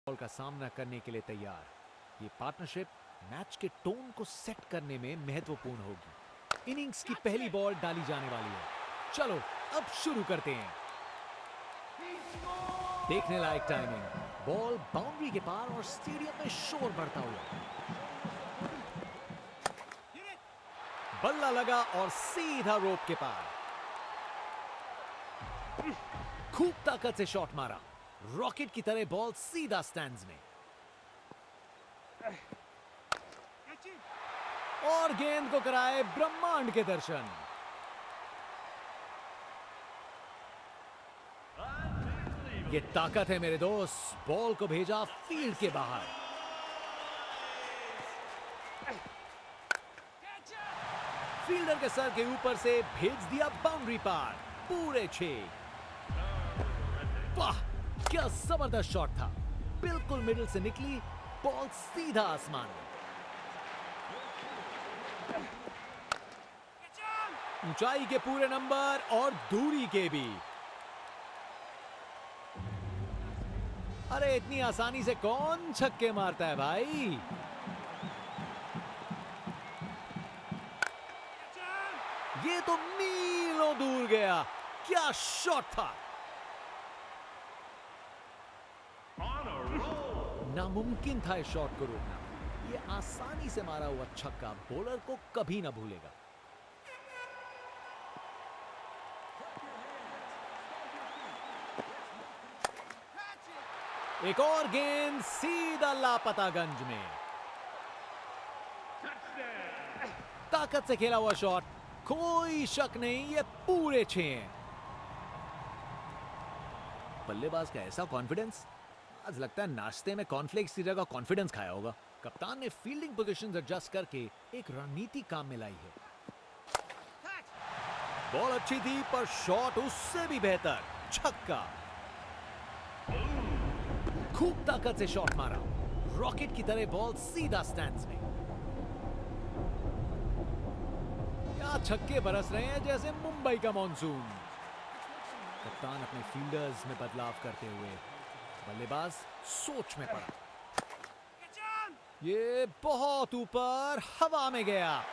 Ball का सामना करने के लिए तैयार। ये पार्टनरशिप मैच के टोन को सेट करने में महत्वपूर्ण होगी। इनिंग्स की पहली बॉल डाली जाने वाली है। चलो अब शुरू करते हैं। देखने लायक टाइमिंग, बॉल बाउंड्री के पार और स्टेडियम में शोर बढ़ता हुआ। बल्ला लगा और सीधा रोप के पार। खूब ताकत से शॉट मारा। रॉकेट की तरह बॉल सीधा स्टैंड्स में और गेंद को कराए ब्रह्मांड के दर्शन। ये ताकत है मेरे दोस्त। बॉल को भेजा फील्ड के बाहर। फील्डर के सर के ऊपर से भेज दिया बाउंड्री पार। पूरे 6। वाह, क्या जबरदस्त शॉट था। बिल्कुल मिडिल से निकली बॉल सीधा आसमान में। ऊंचाई के पूरे नंबर और दूरी के भी। अरे इतनी आसानी से कौन छक्के मारता है भाई। ये तो मीलों दूर गया। क्या शॉट था। नामुमकिन था इस शॉट को रोकना। ये आसानी से मारा हुआ छक्का बॉलर को कभी ना भूलेगा। एक और गेंद सीधा लापतागंज में। ताकत से खेला हुआ शॉट, कोई शक नहीं ये पूरे 6 हैं। बल्लेबाज का ऐसा कॉन्फिडेंस, आज लगता है नाश्ते में कॉर्नफ्लेक्स की जगह कॉन्फिडेंस खाया होगा। कप्तान ने फील्डिंग पोजीशंस एडजस्ट करके एक रणनीति काम में लाई है। बॉल अच्छी थी पर शॉट उससे भी बेहतर। छक्का। खूब ताकत से शॉट मारा। रॉकेट की तरह बॉल सीधा स्टैंड्स में। क्या छक्के बरस रहे हैं जैसे मुंबई का मॉनसून। कप्तान अपने फील्डर्स में बदलाव करते हुए बल्लेबाज सोच में पड़ा। ये बहुत ऊपर हवा में गया।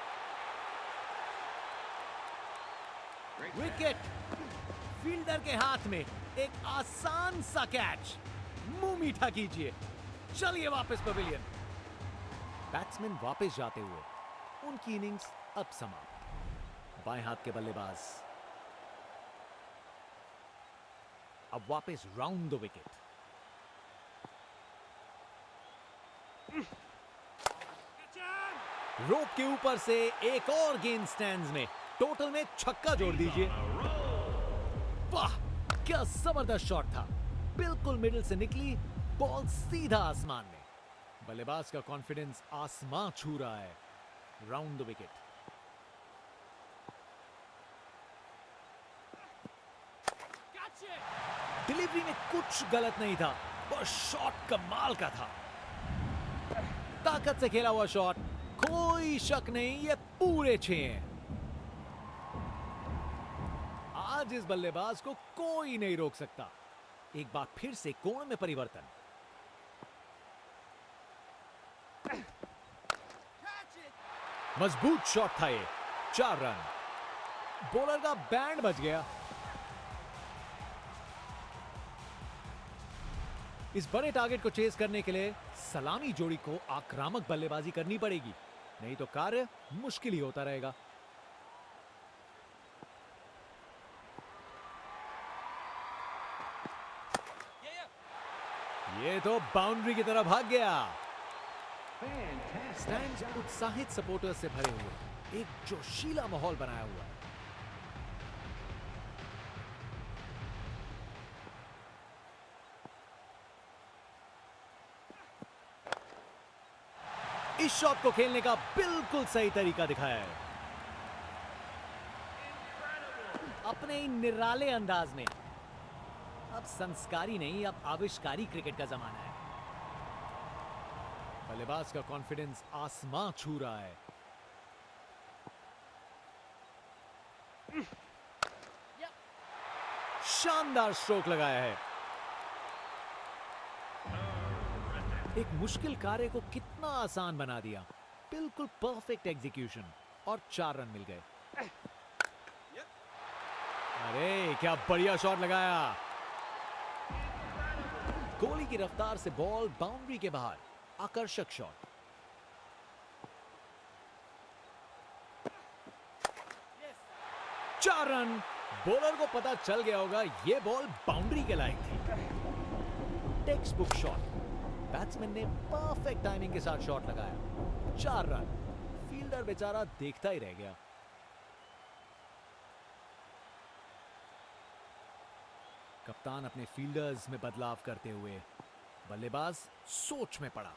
विकेट। फील्डर के हाथ में एक आसान सा कैच। मुंह मीठा कीजिए। चलिए वापस पवेलियन। बैट्समैन वापस जाते हुए उनकी इनिंग्स अब समाप्त। बाएं हाथ के बल्लेबाज अब वापस राउंड द विकेट। रोप के ऊपर से एक और गेंद स्टैंड्स में। टोटल में छक्का जोड़ दीजिए। वाह, क्या जबरदस्त शॉट था। बिल्कुल मिडिल से निकली बॉल सीधा आसमान में। बल्लेबाज का कॉन्फिडेंस आसमां छू रहा है। Round the wicket. डिलीवरी में कुछ गलत नहीं था, बस शॉट कमाल का था। ताकत से खेला हुआ शॉट, कोई शक नहीं ये पूरे 6 हैं। आज इस बल्लेबाज को कोई नहीं रोक सकता। एक बार फिर से कोण में परिवर्तन। मजबूत शॉट था ये। 4 रन। बॉलर का बैंड बज गया। इस बड़े टारगेट को चेस करने के लिए सलामी जोड़ी को आक्रामक बल्लेबाजी करनी पड़ेगी, नहीं तो कार्य मुश्किल ही होता रहेगा। ये तो बाउंड्री की तरफ भाग गया। स्टैंड्स उत्साहित सपोर्टर्स से भरे हुए एक जोशीला माहौल बनाया हुआ है। इस शॉट को खेलने का बिल्कुल सही तरीका दिखाया है। अपने ही निराले अंदाज में। अब संस्कारी नहीं, अब आविष्कारी क्रिकेट का जमाना है। बल्लेबाज का कॉन्फिडेंस आसमां छू रहा है। शानदार स्ट्रोक लगाया है। एक मुश्किल कार्य को कितना आसान बना दिया। बिल्कुल परफेक्ट एग्जीक्यूशन और 4 रन मिल गए। अरे क्या बढ़िया शॉट लगाया। कोहली की रफ्तार से बॉल बाउंड्री के बाहर। आकर्षक शॉट। चार रन। बॉलर को पता चल गया होगा यह बॉल बाउंड्री के लायक थी। Text book shot. बैट्समैन ने परफेक्ट टाइमिंग के साथ शॉट लगाया। 4 रन। फील्डर बेचारा देखता ही रह गया। कप्तान अपने फील्डर्स में बदलाव करते हुए बल्लेबाज सोच में पड़ा।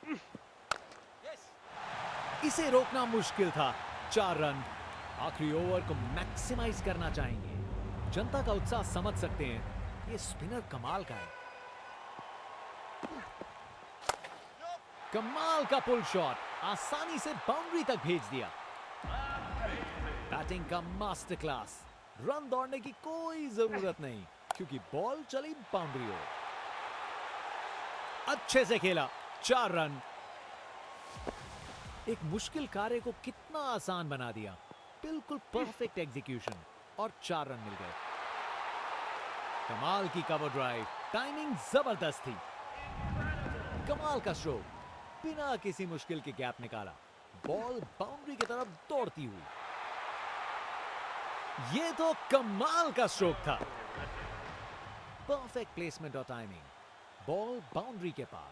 इसे रोकना मुश्किल था। 4 रन। आखिरी ओवर को मैक्सिमाइज करना चाहेंगे। जनता का उत्साह समझ सकते हैं। ये स्पिनर कमाल का है। कमाल का पुल शॉट। आसानी से बाउंड्री तक भेज दिया। बैटिंग का मास्टर क्लास। रन दौड़ने की कोई जरूरत नहीं क्योंकि बॉल चली बाउंड्री ओर। अच्छे से खेला। 4 रन। एक मुश्किल कार्य को कितना आसान बना दिया। बिल्कुल परफेक्ट एग्जीक्यूशन और 4 रन मिल गए। कमाल की कवर ड्राइव। टाइमिंग जबरदस्त थी। कमाल का स्ट्रोक। बिना किसी मुश्किल के गैप निकाला। बॉल बाउंड्री की तरफ दौड़ती हुई। यह तो कमाल का स्ट्रोक था। परफेक्ट प्लेसमेंट और टाइमिंग। बॉल बाउंड्री के पार।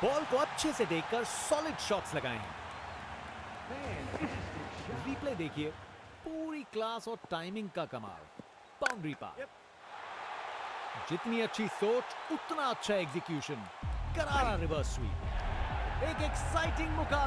बॉल को अच्छे से देखकर सॉलिड शॉट्स लगाए हैं। रिप्ले देखिए। पूरी क्लास और टाइमिंग का कमाल। बाउंड्री पार। जितनी अच्छी सोच उतना अच्छा एग्जीक्यूशन। करारा रिवर्स स्वीप। एक एक्साइटिंग मुकाबला।